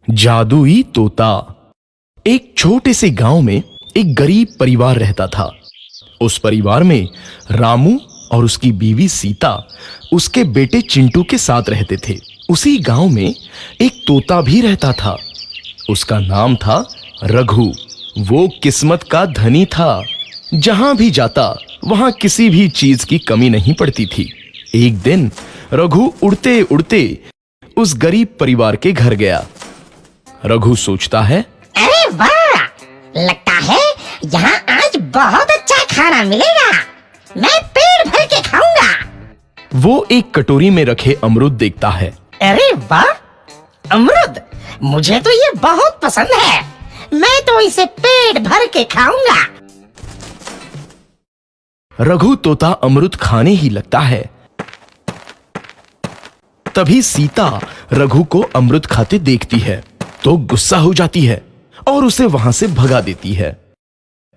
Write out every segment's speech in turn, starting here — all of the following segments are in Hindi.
जादुई तोता। एक छोटे से गांव में एक गरीब परिवार रहता था। उस परिवार में रामू और उसकी बीवी सीता उसके बेटे चिंटू के साथ रहते थे। उसी गांव में एक तोता भी रहता था। उसका नाम था रघु। वो किस्मत का धनी था। जहां भी जाता वहां किसी भी चीज की कमी नहीं पड़ती थी। एक दिन रघु उड़ते उड़ते उस गरीब परिवार के घर गया। रघु सोचता है, अरे वाह, लगता है यहाँ आज बहुत अच्छा खाना मिलेगा। मैं पेट भर के खाऊंगा। वो एक कटोरी में रखे अमरूद देखता है। अरे वाह, अमरूद, मुझे तो ये बहुत पसंद है। मैं तो इसे पेट भर के खाऊंगा। रघु तोता अमरूद खाने ही लगता है। तभी सीता रघु को अमरूद खाते देखती है तो गुस्सा हो जाती है और उसे वहां से भगा देती है।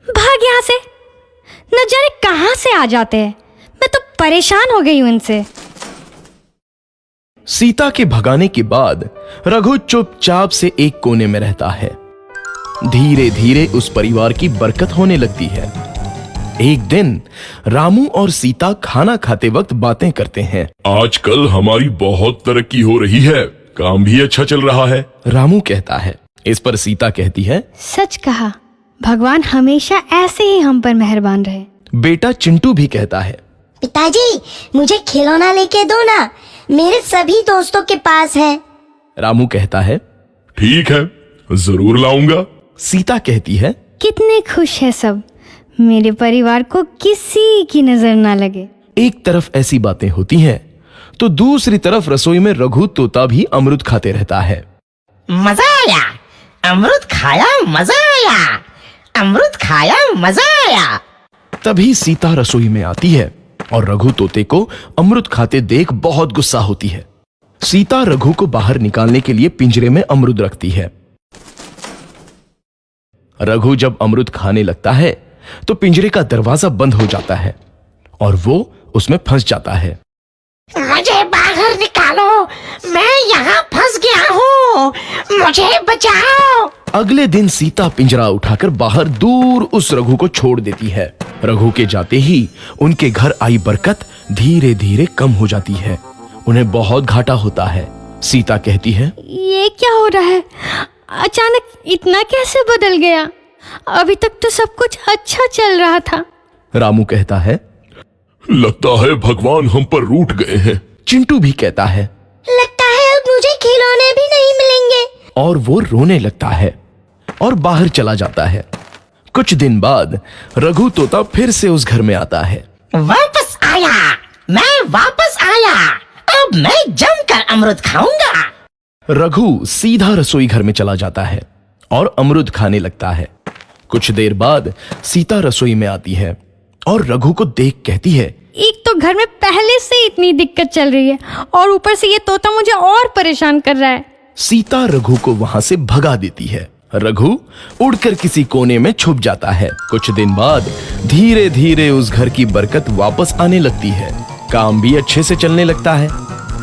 भाग यहाँ से, न जाने कहां से आ जाते हैं। मैं तो परेशान हो गई हूं इनसे। सीता के भगाने के बाद रघु चुपचाप से एक कोने में रहता है। धीरे धीरे उस परिवार की बरकत होने लगती है। एक दिन रामू और सीता खाना खाते वक्त बातें करते हैं। आजकल हमारी बहुत तरक्की हो रही है, काम भी अच्छा चल रहा है। रामू कहता है। इस पर सीता कहती है, सच कहा, भगवान हमेशा ऐसे ही हम पर मेहरबान रहे। बेटा चिंटू भी कहता है, पिताजी, मुझे खिलौना लेके दो ना, मेरे सभी दोस्तों के पास है। रामू कहता है, ठीक है, जरूर लाऊंगा। सीता कहती है, कितने खुश है सब, मेरे परिवार को किसी की नजर ना लगे। एक तरफ ऐसी बातें होती हैं तो दूसरी तरफ रसोई में रघु तोता भी अमरूद खाते रहता है। मजा आया, अमरूद खाया, मजा आया, अमरूद खाया, मजा आया। तभी सीता रसोई में आती है और रघु तोते को अमरूद खाते देख बहुत गुस्सा होती है। सीता रघु को बाहर निकालने के लिए पिंजरे में अमरूद रखती है। रघु जब अमरूद खाने लगता है तो पिंजरे का दरवाजा बंद हो जाता है और वो उसमें फंस जाता है। मुझे बाहर निकालो, मैं यहाँ फंस गया हूँ, मुझे बचाओ। अगले दिन सीता पिंजरा उठाकर बाहर दूर उस रघु को छोड़ देती है। रघु के जाते ही उनके घर आई बरकत धीरे धीरे कम हो जाती है। उन्हें बहुत घाटा होता है। सीता कहती है, ये क्या हो रहा है, अचानक इतना कैसे बदल गया? अभी तक तो सब कुछ अच्छा चल रहा था। रामू कहता है, लगता है भगवान हम पर रूठ गए हैं। चिंटू भी कहता है, लगता है अब मुझे खिलौने भी नहीं मिलेंगे। और वो रोने लगता है और बाहर चला जाता है। कुछ दिन बाद रघु तोता फिर से उस घर में आता है। वापस आया, मैं वापस आया, अब मैं जमकर अमरूद खाऊंगा। रघु सीधा रसोई घर में चला जाता है और अमरूद खाने लगता है। कुछ देर बाद सीता रसोई में आती है और रघु को देख कहती है, एक तो घर में पहले से इतनी दिक्कत चल रही है और ऊपर से ये तोता मुझे और परेशान कर रहा है। सीता रघु को वहां से भगा देती है। रघु उड़कर किसी कोने में छुप जाता है। कुछ दिन बाद धीरे धीरे उस घर की बरकत वापस आने लगती है। काम भी अच्छे से चलने लगता है।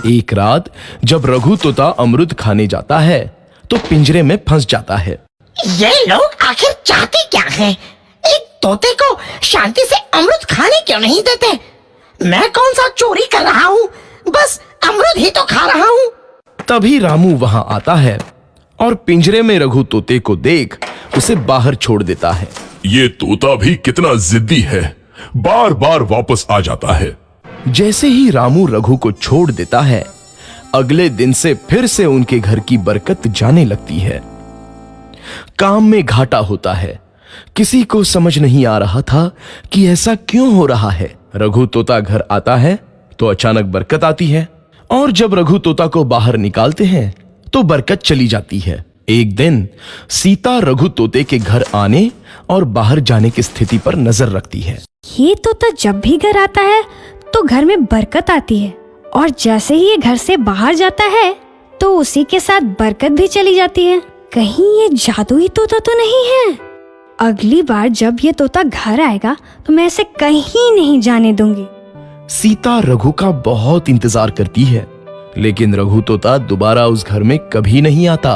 एक रात जब रघु तोता अमरूद खाने जाता है तो पिंजरे में फंस जाता है। ये लोग आखिर चाहते क्या हैं? एक तोते को शांति से अमरूद खाने क्यों नहीं देते? मैं कौन सा चोरी कर रहा हूँ? बस अमरूद ही तो खा रहा हूँ। तभी रामू वहां आता है और पिंजरे में रघु तोते को देख उसे बाहर छोड़ देता है। ये तोता भी कितना जिद्दी है, बार बार वापस आ जाता है। जैसे ही रामू रघु को छोड़ देता है, अगले दिन से फिर से उनके घर की बरकत जाने लगती है। काम में घाटा होता है। किसी को समझ नहीं आ रहा था कि ऐसा क्यों हो रहा है। रघु तोता घर आता है तो अचानक बरकत आती है और जब रघु तोता को बाहर निकालते हैं तो बरकत चली जाती है। एक दिन सीता रघु तोते के घर आने और बाहर जाने की स्थिति पर नजर रखती है। ये तोता जब भी घर आता है तो घर में बरकत आती है और जैसे ही ये घर से बाहर जाता है तो उसी के साथ बरकत भी चली जाती है। कहीं ये जादुई तोता तो नहीं है? अगली बार जब ये तोता घर आएगा तो मैं इसे कहीं नहीं जाने दूंगी। सीता रघु का बहुत इंतजार करती है लेकिन रघु तोता दोबारा उस घर में कभी नहीं आता।